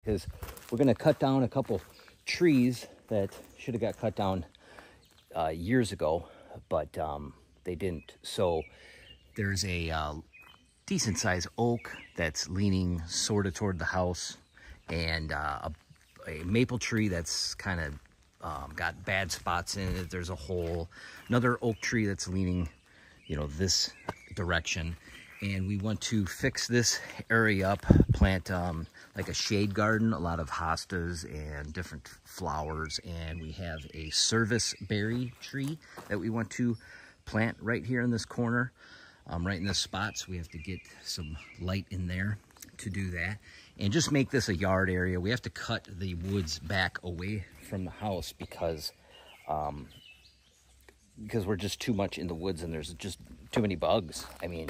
because we're going to cut down a couple trees that should have got cut down years ago, but they didn't. So there's a decent sized oak that's leaning sort of toward the house, and a maple tree that's kind of got bad spots in it. There's a hole. Another oak tree that's leaning, you know, this direction. And we want to fix this area up, plant like a shade garden, a lot of hostas and different flowers. And we have a service berry tree that we want to plant right here in this corner, right in this spot. So we have to get some light in there to do that. And just make this a yard area. We have to cut the woods back away from the house because we're just too much in the woods and there's just too many bugs. I mean,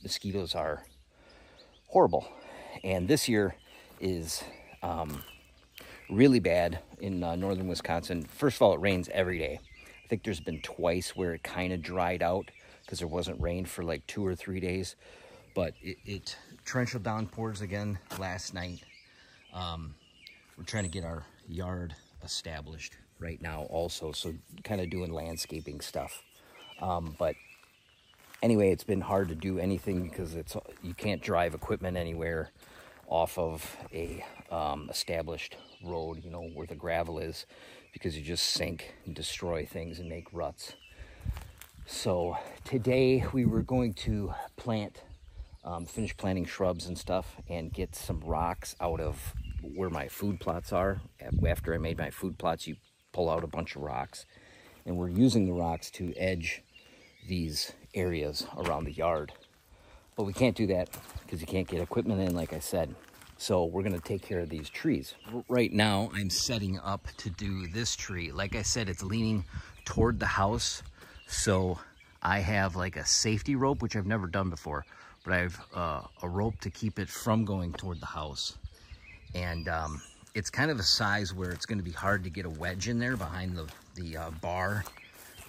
mosquitoes are horrible, and this year is really bad in northern Wisconsin. First of all, it rains every day. I think there's been twice where it kind of dried out because there wasn't rain for like 2 or 3 days, but it torrential downpours again last night. We're trying to get our yard established right now also, so kind of doing landscaping stuff, but anyway, it's been hard to do anything because you can't drive equipment anywhere off of a established road, you know, where the gravel is, because you just sink and destroy things and make ruts. So today we were going to finish planting shrubs and stuff and get some rocks out of where my food plots are. After I made my food plots, you pull out a bunch of rocks, and we're using the rocks to edge these areas around the yard, but we can't do that because you can't get equipment in, like I said. So we're going to take care of these trees. Right now I'm setting up to do this tree. Like I said, it's leaning toward the house, so I have like a safety rope, which I've never done before, but I have a rope to keep it from going toward the house. And it's kind of a size where it's going to be hard to get a wedge in there behind the bar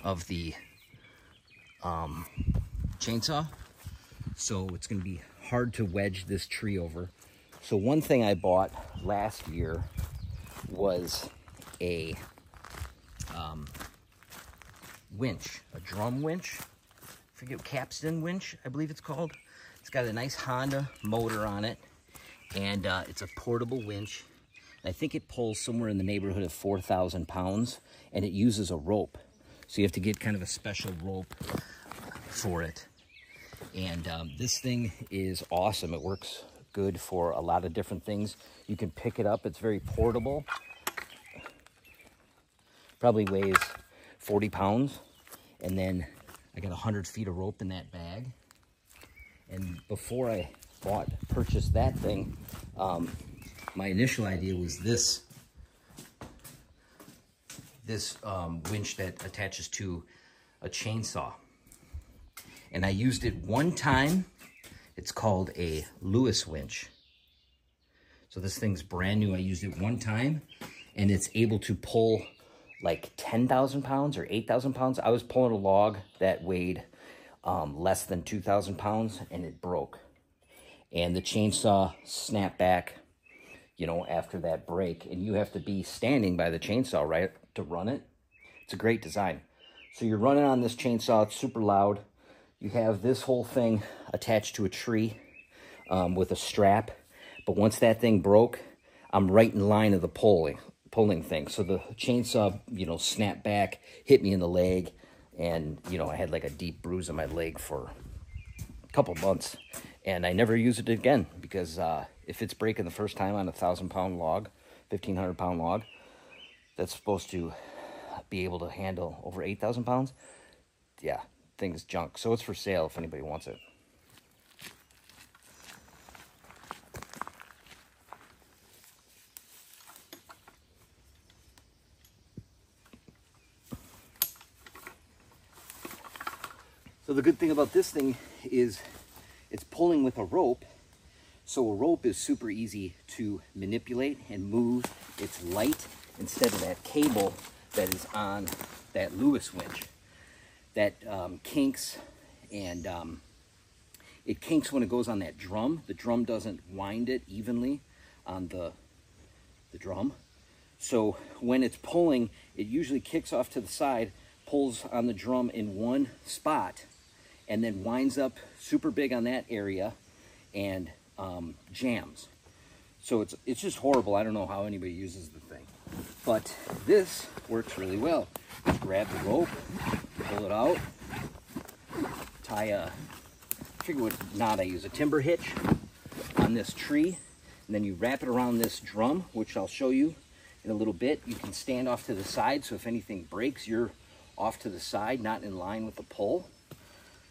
of the chainsaw, so it's going to be hard to wedge this tree over. So one thing I bought last year was a winch, a drum winch. I forget, capstan winch, I believe it's called. It's got a nice Honda motor on it, and it's a portable winch. I think it pulls somewhere in the neighborhood of 4,000 pounds, and it uses a rope. So you have to get kind of a special rope for it. And this thing is awesome. It works good for a lot of different things. You can pick it up. It's very portable. Probably weighs 40 pounds. And then I got 100 feet of rope in that bag. And before I purchased that thing, my initial idea was this winch that attaches to a chainsaw. And I used it one time. It's called a Lewis winch. So this thing's brand new. I used it one time, and it's able to pull like 10,000 pounds or 8,000 pounds. I was pulling a log that weighed less than 2,000 pounds, and it broke. And the chainsaw snapped back, you know, after that break. And you have to be standing by the chainsaw, right, to run it. It's a great design. So you're running on this chainsaw. It's super loud. You have this whole thing attached to a tree with a strap. But once that thing broke, I'm right in line of the pulling thing. So the chainsaw, you know, snapped back, hit me in the leg. And, you know, I had like a deep bruise on my leg for a couple months. And I never used it again because if it's breaking the first time on a 1,000-pound log, 1,500-pound log, that's supposed to be able to handle over 8,000 pounds. Yeah, thing's junk. So it's for sale if anybody wants it. So the good thing about this thing is it's pulling with a rope. So a rope is super easy to manipulate and move. It's light instead of that cable that is on that Lewis winch that kinks and it kinks when it goes on that drum. The drum doesn't wind it evenly on the drum. So when it's pulling, it usually kicks off to the side, pulls on the drum in one spot, and then winds up super big on that area and jams. So it's just horrible. I don't know how anybody uses the thing. But this works really well. Just grab the rope, pull it out, tie I forget what knot I use, a timber hitch on this tree, and then you wrap it around this drum, which I'll show you in a little bit. You can stand off to the side, so if anything breaks, you're off to the side, not in line with the pole.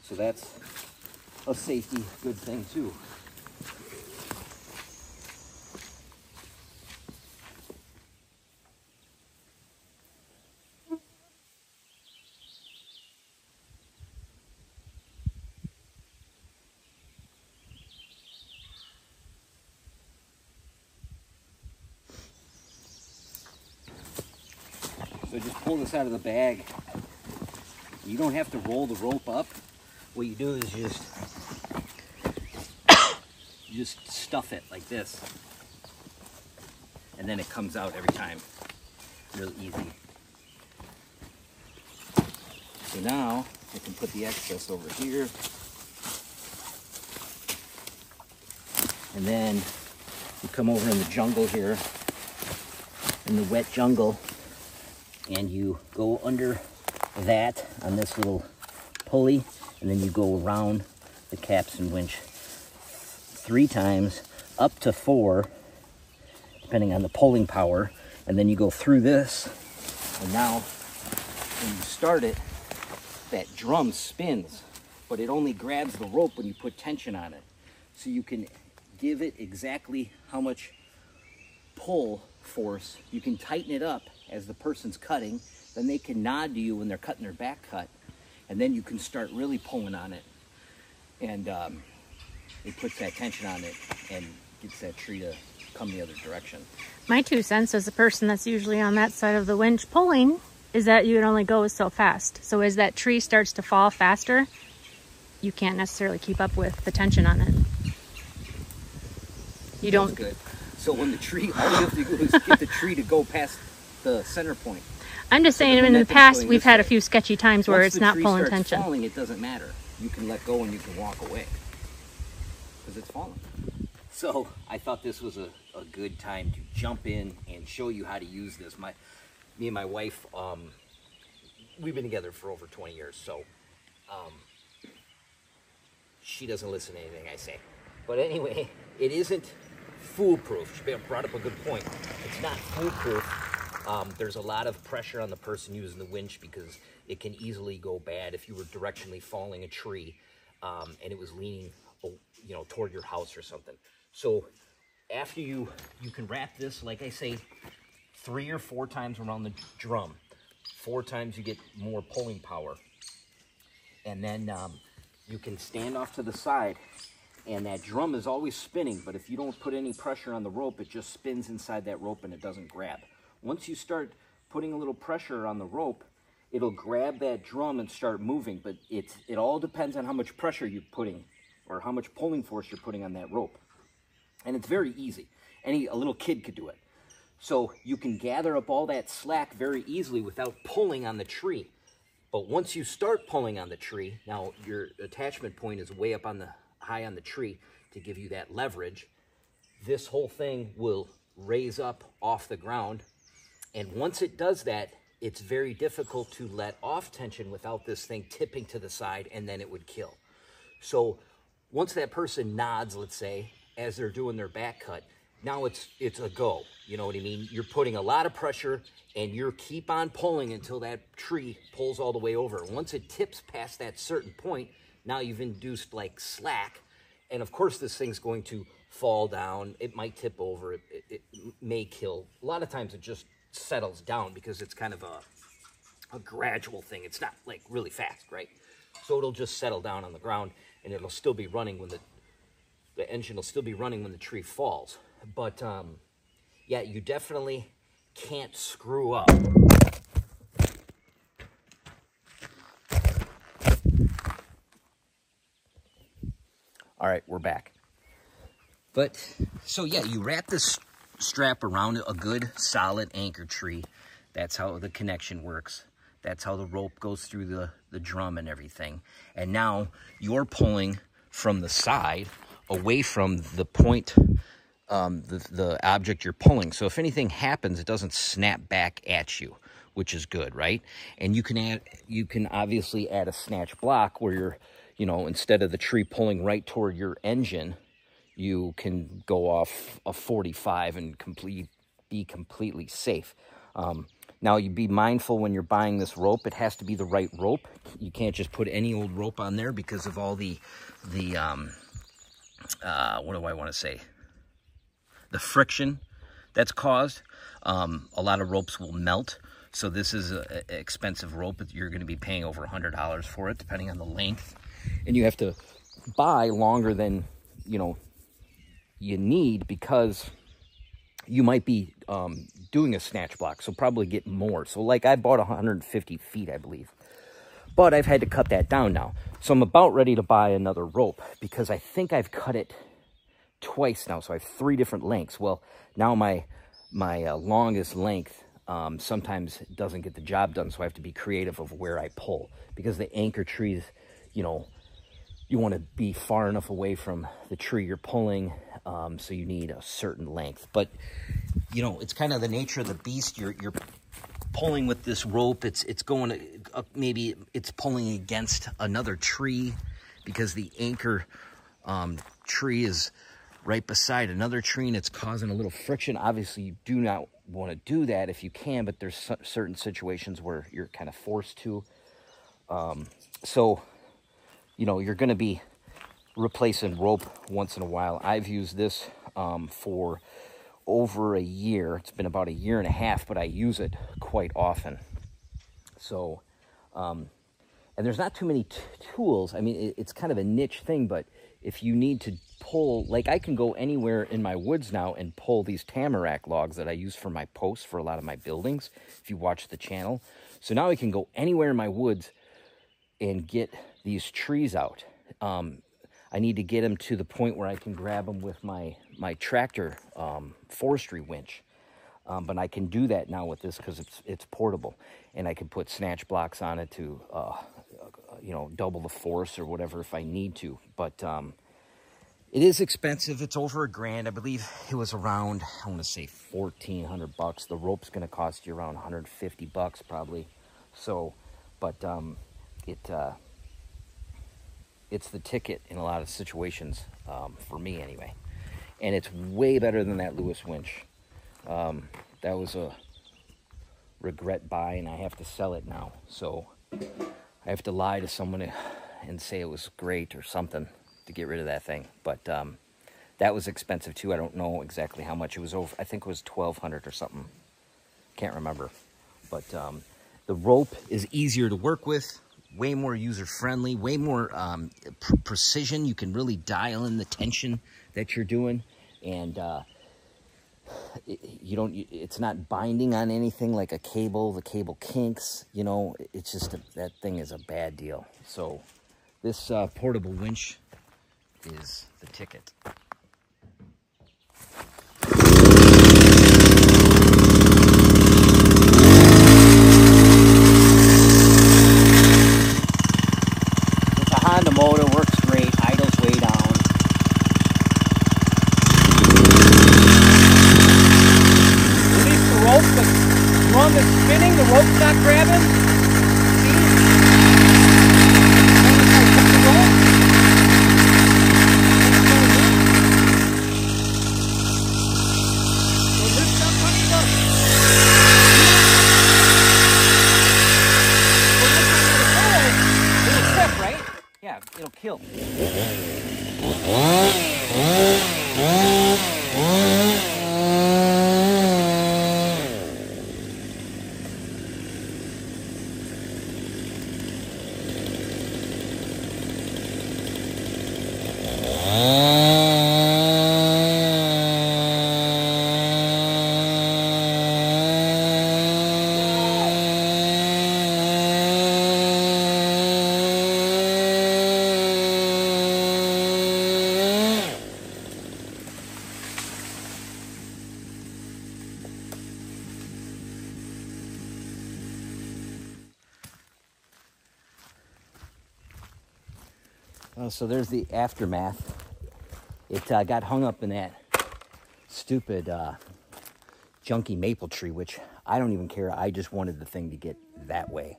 So that's a safety good thing too. So just pull this out of the bag. You don't have to roll the rope up. What you do is you just stuff it like this. And then it comes out every time. Real easy. So now I can put the excess over here. And then you come over in the jungle here, in the wet jungle, and you go under that on this little pulley, and then you go around the capstan winch 3 times, up to 4, depending on the pulling power, and then you go through this, and now when you start it, that drum spins, but it only grabs the rope when you put tension on it. So you can give it exactly how much pull force. You can tighten it up as the person's cutting, then they can nod to you when they're cutting their back cut, and then you can start really pulling on it, and it puts that tension on it and gets that tree to come the other direction. My 2 cents as a person that's usually on that side of the winch pulling is that you would only go so fast. So as that tree starts to fall faster, you can't necessarily keep up with the tension on it. You don't. That's good. So when the tree, all you have to do is get the tree to go past the center point. I'm just saying, in the past, we've had a few sketchy times where it's not pulling tension. Once the tree starts falling, it doesn't matter. You can let go and you can walk away because it's falling. So I thought this was a good time to jump in and show you how to use this. Me and my wife, we've been together for over 20 years, so she doesn't listen to anything I say. But anyway, it isn't foolproof. She brought up a good point. It's not foolproof. There's a lot of pressure on the person using the winch because it can easily go bad if you were directionally falling a tree and it was leaning, toward your house or something. So after you can wrap this, like I say, 3 or 4 times around the drum. 4 times you get more pulling power. And then you can stand off to the side, and that drum is always spinning, but if you don't put any pressure on the rope, it just spins inside that rope and it doesn't grab. Once you start putting a little pressure on the rope, it'll grab that drum and start moving, but it all depends on how much pressure you're putting or how much pulling force you're putting on that rope. And it's very easy. A little kid could do it. So you can gather up all that slack very easily without pulling on the tree. But once you start pulling on the tree, now your attachment point is way up high on the tree to give you that leverage. This whole thing will raise up off the ground. And once it does that, it's very difficult to let off tension without this thing tipping to the side, and then it would kill. So once that person nods, let's say, as they're doing their back cut, now it's a go. You know what I mean? You're putting a lot of pressure, and you keep on pulling until that tree pulls all the way over. Once it tips past that certain point, now you've induced like slack, and of course this thing's going to fall down. It might tip over. It may kill. A lot of times it just settles down because it's kind of a gradual thing. It's not like really fast, right? So it'll just settle down on the ground, and it'll still be running when the engine will still be running when the tree falls. But yeah, you definitely can't screw up. All right, we're back. But, so yeah, you wrap this strap around a good solid anchor tree. That's how the connection works. That's how the rope goes through the drum and everything. And now you're pulling from the side away from the point, the object you're pulling. So if anything happens, it doesn't snap back at you, which is good, right? And you can obviously add a snatch block where you're, you know, instead of the tree pulling right toward your engine, you can go off a 45 and be completely safe. Now, you be mindful when you're buying this rope. It has to be the right rope. You can't just put any old rope on there because of all the what do I want to say? The friction that's caused. A lot of ropes will melt. So this is an expensive rope. You're going to be paying over $100 for it, depending on the length. And you have to buy longer than, you know, you need, because you might be doing a snatch block, so probably get more. So like I bought 150 feet, I believe, but I've had to cut that down now. So I'm about ready to buy another rope because I think I've cut it twice now. So I have 3 different lengths. Well, now my longest length sometimes doesn't get the job done, so I have to be creative of where I pull, because the anchor trees, you know, you want to be far enough away from the tree you're pulling, so you need a certain length. But, you know, it's kind of the nature of the beast. You're pulling with this rope. It's going maybe it's pulling against another tree because the anchor tree is right beside another tree, and it's causing a little friction. Obviously, you do not want to do that if you can, but there's certain situations where you're kind of forced to. So, you know, you're going to be replacing rope once in a while. I've used this for over a year. It's been about a year and a half, but I use it quite often. So, and there's not too many tools. I mean, it's kind of a niche thing, but if you need to pull, like I can go anywhere in my woods now and pull these tamarack logs that I use for my posts for a lot of my buildings, if you watch the channel. So now I can go anywhere in my woods and get these trees out. I need to get them to the point where I can grab them with my tractor forestry winch. But I can do that now with this because it's portable, and I can put snatch blocks on it to you know, double the force or whatever if I need to. But it is expensive. It's over $1,000. I believe it was around, I want to say $1,400. The rope's going to cost you around $150 probably. So, but it's the ticket in a lot of situations, for me anyway. And it's way better than that Lewis winch. That was a regret buy, and I have to sell it now. So I have to lie to someone and say it was great or something to get rid of that thing. But that was expensive too. I don't know exactly how much it was. Over, I think it was $1,200 or something. Can't remember. But the rope is easier to work with, way more user-friendly, way more precision. You can really dial in the tension that you're doing, and it's not binding on anything like a cable. The cable kinks, you know. It's just that thing is a bad deal. So this portable winch is the ticket. The motor works great, idles way down. Release the rope, the drum is spinning, the rope's not grabbing. Yeah, it'll kill. So there's the aftermath. It got hung up in that stupid junky maple tree, which I don't even care. I just wanted the thing to get that way.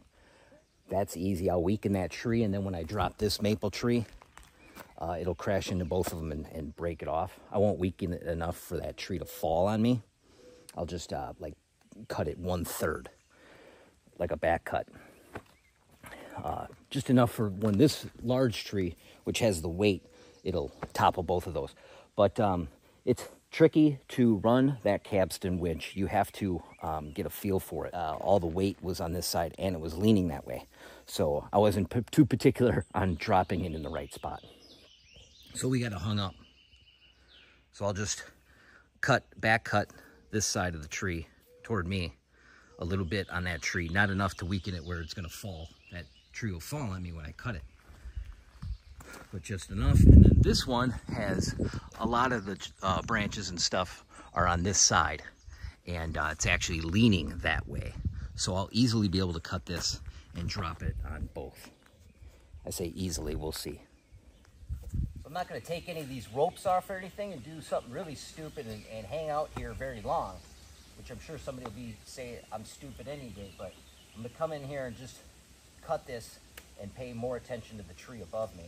That's easy. I'll weaken that tree, and then when I drop this maple tree, it'll crash into both of them and break it off. I won't weaken it enough for that tree to fall on me. I'll just like cut it 1/3, like a back cut. Just enough for when this large tree, which has the weight, it'll topple both of those. But it's tricky to run that capstan winch. You have to get a feel for it. All the weight was on this side, and it was leaning that way. So I wasn't too particular on dropping it in the right spot. So we got it hung up. So I'll just back cut this side of the tree toward me a little bit on that tree. Not enough to weaken it where it's going to fall. That tree will fall on me when I cut it. But just enough. And then this one has a lot of the branches and stuff are on this side, and it's actually leaning that way. So I'll easily be able to cut this and drop it on both. I say easily, we'll see. So I'm not going to take any of these ropes off or anything and do something really stupid and hang out here very long, which I'm sure somebody will say I'm stupid any day, but I'm going to come in here and just cut this and pay more attention to the tree above me.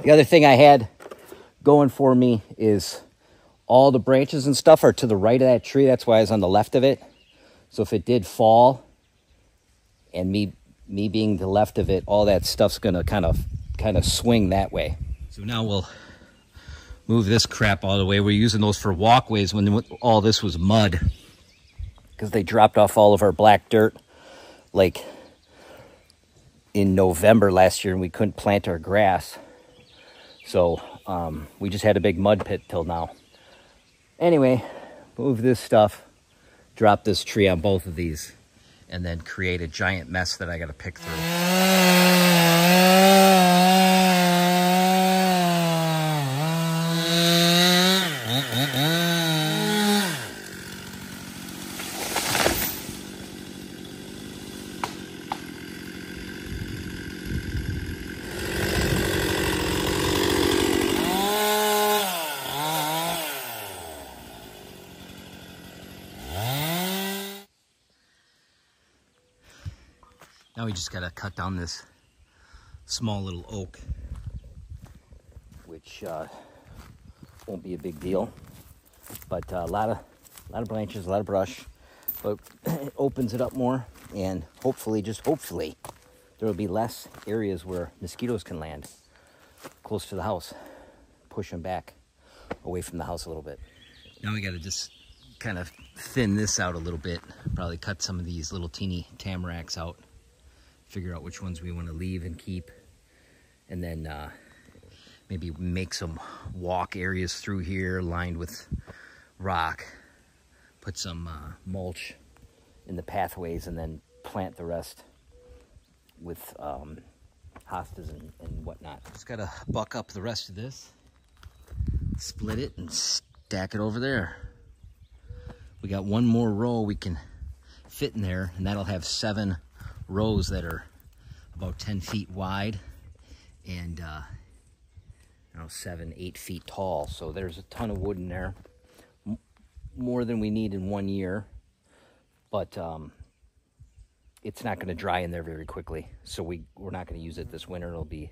The other thing I had going for me is all the branches and stuff are to the right of that tree. That's why I was on the left of it. So if it did fall, and me being the left of it, all that stuff's gonna kind of swing that way. So now we'll move this crap all the way. We're using those for walkways when all this was mud, because they dropped off all of our black dirt like in November last year, and we couldn't plant our grass. So we just had a big mud pit till now. Anyway, move this stuff, drop this tree on both of these, and then create a giant mess that I got to pick through. Now we just got to cut down this small little oak, which won't be a big deal, but a lot of branches, a lot of brush, but it opens it up more, and hopefully, just hopefully, there will be less areas where mosquitoes can land close to the house. Push them back away from the house a little bit. Now we got to just kind of thin this out a little bit, probably cut some of these little teeny tamaracks out, figure out which ones we want to leave and keep, and then maybe make some walk areas through here lined with rock, put some mulch in the pathways, and then plant the rest with hostas and whatnot. Just gotta buck up the rest of this, split it, and stack it over there. We got one more row we can fit in there, and that'll have 7 rows that are about 10 feet wide and 7-8 feet tall. So there's a ton of wood in there, more than we need in 1 year, but it's not going to dry in there very quickly, so we're not going to use it this winter. It'll be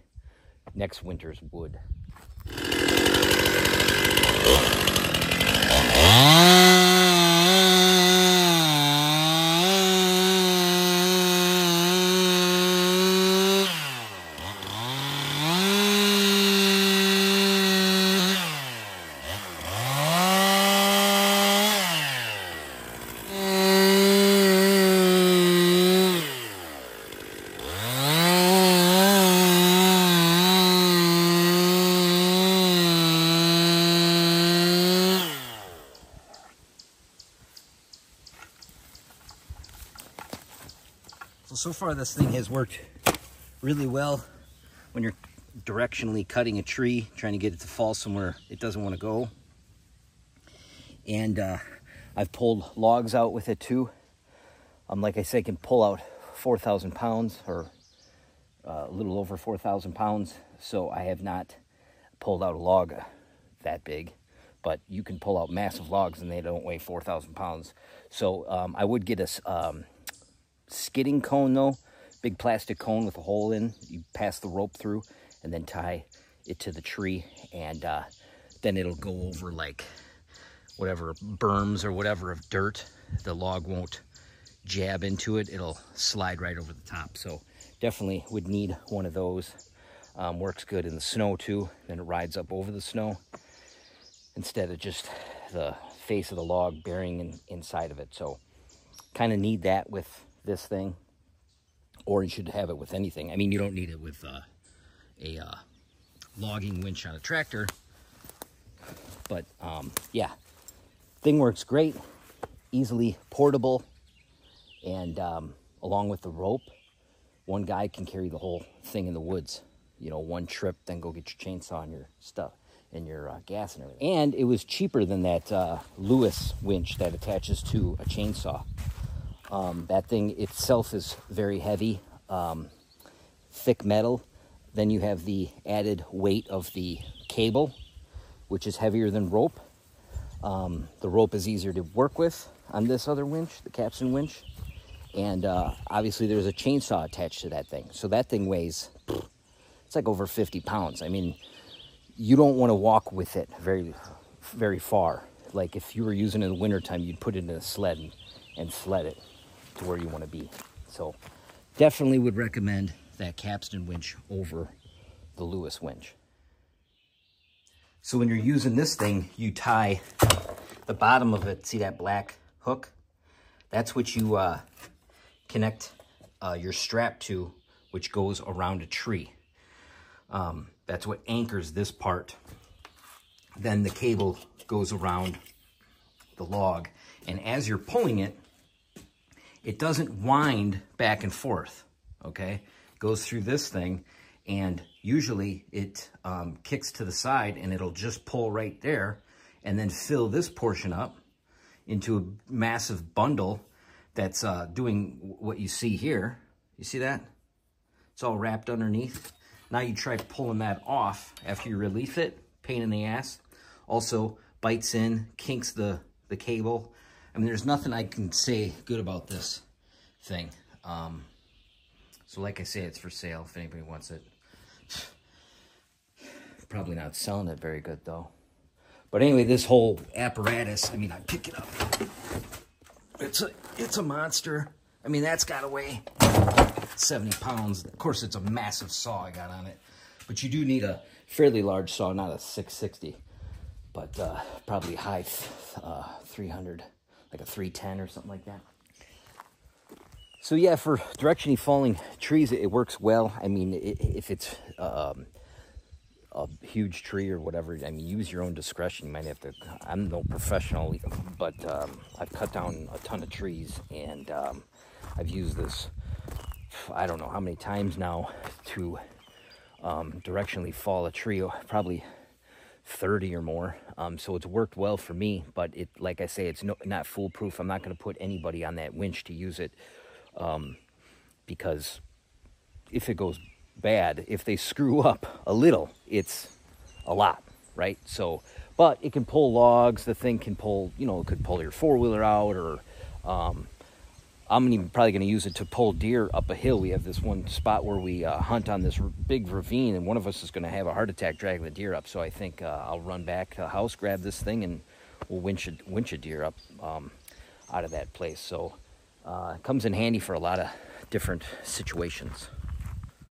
next winter's wood. So far this thing has worked really well when you're directionally cutting a tree, trying to get it to fall somewhere it doesn't want to go. And I've pulled logs out with it too. Like I said, I can pull out 4,000 pounds or a little over 4,000 pounds. So I have not pulled out a log that big, but you can pull out massive logs and they don't weigh 4,000 pounds. So I would get a skidding cone though, big plastic cone with a hole in. You pass the rope through and then tie it to the tree, and then it'll go over like whatever berms or whatever of dirt. The log won't jab into it, it'll slide right over the top. So definitely would need one of those. Works good in the snow too, then it rides up over the snow instead of just the face of the log burying inside of it. So kind of need that with this thing, or you should have it with anything. I mean, you don't need it with a logging winch on a tractor, but yeah, thing works great, easily portable, and along with the rope, one guy can carry the whole thing in the woods. You know, one trip, then go get your chainsaw and your stuff and your gas and everything. And it was cheaper than that Lewis winch that attaches to a chainsaw. That thing itself is very heavy, thick metal. Then you have the added weight of the cable, which is heavier than rope. The rope is easier to work with on this other winch, the capstan winch. And obviously there's a chainsaw attached to that thing. So that thing weighs, it's like over 50 pounds. I mean, you don't want to walk with it very, very far. Like if you were using it in the wintertime, you'd put it in a sled and sled it to where you want to be. So definitely would recommend that capstan winch over the Lewis winch. So when you're using this thing, you tie the bottom of it, see that black hook? That's what you connect your strap to, which goes around a tree. That's what anchors this part. Then the cable goes around the log. And as you're pulling it, it doesn't wind back and forth, okay? It goes through this thing, and usually it kicks to the side, and it'll just pull right there and then fill this portion up into a massive bundle that's doing what you see here. You see that? It's all wrapped underneath. Now you try pulling that off after you release it, pain in the ass. Also bites in, kinks the cable. I mean, there's nothing I can say good about this thing. So like I say, it's for sale if anybody wants it. Probably not selling it very good though. But anyway, this whole apparatus, I mean, I pick it up. It's a monster. I mean, that's got to weigh 70 pounds. Of course, it's a massive saw I got on it. But you do need a fairly large saw, not a 660. But probably high 300, like a 310 or something like that. So yeah, for directionally falling trees, it works well. I mean, if it's a huge tree or whatever, I mean, use your own discretion. You might have to, I'm no professional, but I've cut down a ton of trees, and I've used this, I don't know how many times now to directionally fall a tree, probably 30 or more. So it's worked well for me, but it, like I say, it's not foolproof. I'm not going to put anybody on that winch to use it, because if it goes bad, if they screw up a little, it's a lot, right? So, but it can pull logs. The thing can pull, you know, it could pull your four-wheeler out, or I'm probably going to use it to pull deer up a hill. We have this one spot where we hunt on this big ravine, and one of us is going to have a heart attack dragging the deer up. So I think I'll run back to the house, grab this thing, and we'll winch a deer up out of that place. So it comes in handy for a lot of different situations.